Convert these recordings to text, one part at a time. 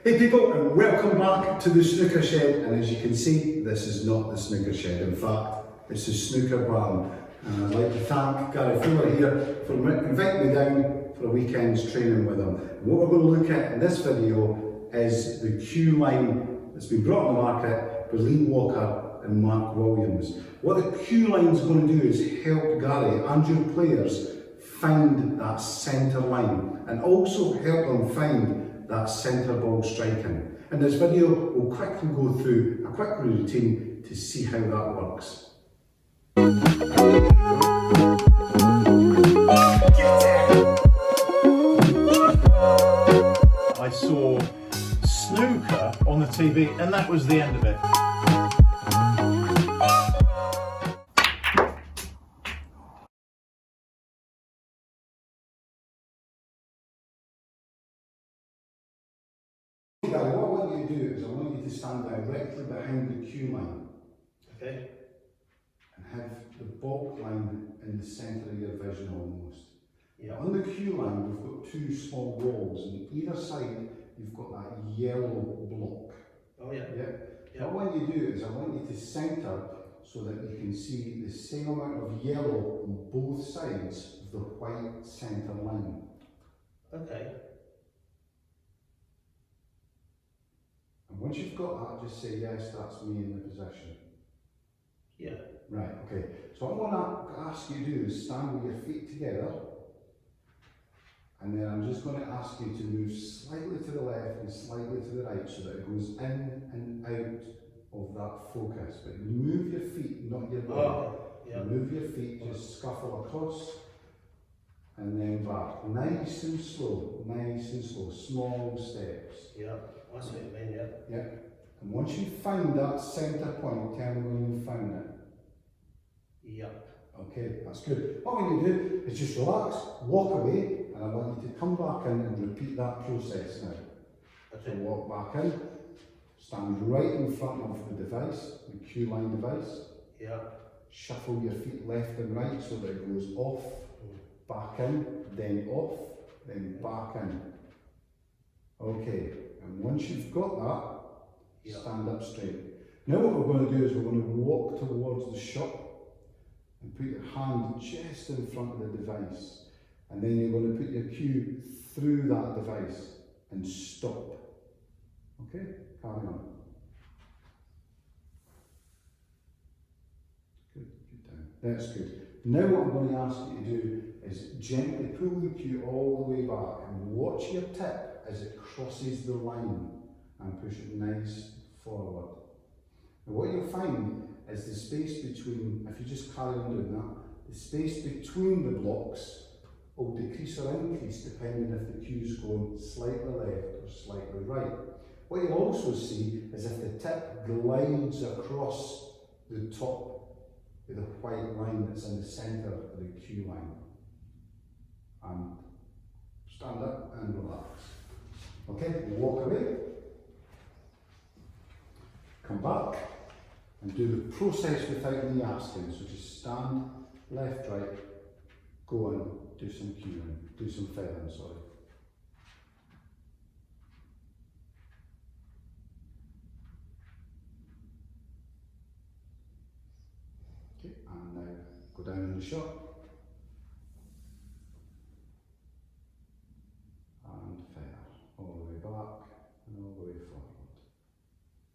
Hey people, and welcome back to the Snooker Shed. And as you can see, this is not the Snooker Shed. In fact, it's the Snooker Barn. And I'd like to thank Gary Fuller here for inviting me down for a weekend's training with him. And what we're going to look at in this video is the QLine that's been brought on the market with Lee Walker and Mark Williams. What the QLine is going to do is help Gary and your players find that centre line and also help them find that centre ball striking. In this video, we'll quickly go through a quick routine to see how that works. I saw Snooker on the TV and that was the end of it. Gary, what I want you to do is I want you to stand directly behind the QLine. Okay. And have the bulk line in the centre of your vision almost. Yeah. On the QLine, we've got two small walls, and either side you've got that yellow block. Oh yeah. Yeah. What I want you to do is I want you to centre so that you can see the same amount of yellow on both sides of the white centre line. Okay. And once you've got that, just say, yes, that's me in the position. Yeah. Right, okay. So what I'm going to ask you to do is stand with your feet together, and then I'm just going to ask you to move slightly to the left and slightly to the right so that it goes in and out of that focus. But you move your feet, not your body. Oh, yeah. Move your feet, just scuffle across, and then back. Nice and slow, small steps. Yeah, I see what you mean, yeah. Yeah. And once you find that centre point, tell me when you found it. Yep. Okay, that's good. What we need to do is just relax, walk away, and I want you to come back in and repeat that process now. Okay. So walk back in, stand right in front of the device, the QLine device. Yeah. Shuffle your feet left and right so that it goes off, back in, then off, then back in. Okay, and once you've got that, stand up straight. Now what we're going to do is we're going to walk towards the shop and put your hand just in front of the device, and then you're going to put your cue through that device and stop. Okay, carry on. Good down. That's good. Now what I'm going to ask you to do is gently pull the cue all the way back and watch your tip as it crosses the line and push it nice forward. Now what you'll find is the space between, if you just carry on doing that, the space between the blocks will decrease or increase depending if the cue's going slightly left or slightly right. What you'll also see is if the tip glides across the top of the white line that's in the centre of the QLine. And stand up and relax. Okay, walk away, come back, and do the process without me asking. So just stand, left, right, go on, do some cueing, do some feathering, sorry. Okay, and now go down in the shot. And feather, all the way back and all the way forward.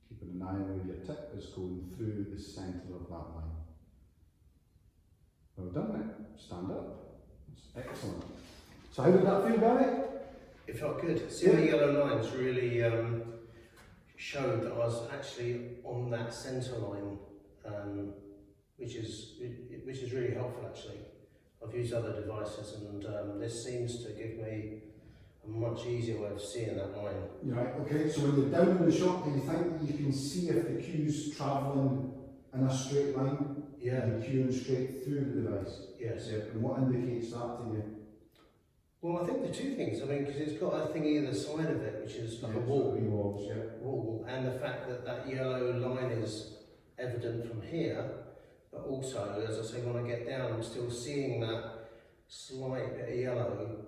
Keeping an eye on where your tip is going through the centre of that line. Well done, mate. Stand up. That's excellent. So how did that feel, Gary? It felt good. Seeing the yellow lines really showed that I was actually on that centre line, which is really helpful actually. I've used other devices and this seems to give me a much easier way of seeing that line. Right, okay, so when you're down in the shot, do you think that you can see if the cue's travelling in a straight line? Yeah. And the cueing straight through the device? Yes. Yeah. And what indicates that to you? Well, I think the two things, I mean, because it's got a thing either side of it, which is like a wall. Walls, yeah. Wall, and the fact that that yellow line is evident from here, but also, as I say, when I get down, I'm still seeing that slight bit of yellow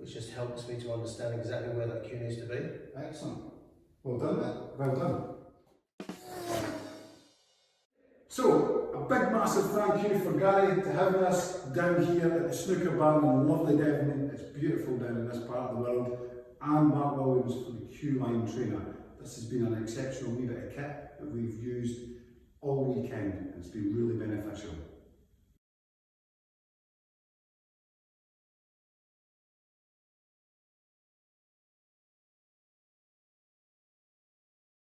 which just helps me to understand exactly where that cue needs to be. Excellent. Well done, mate. Well done. So, a big massive thank you for Gary to having us down here at the Snooker Barn in lovely Devon. It's beautiful down in this part of the world. And Mark Williams for the QLine trainer. This has been an exceptional wee bit of kit that we've used all weekend. It's been really beneficial.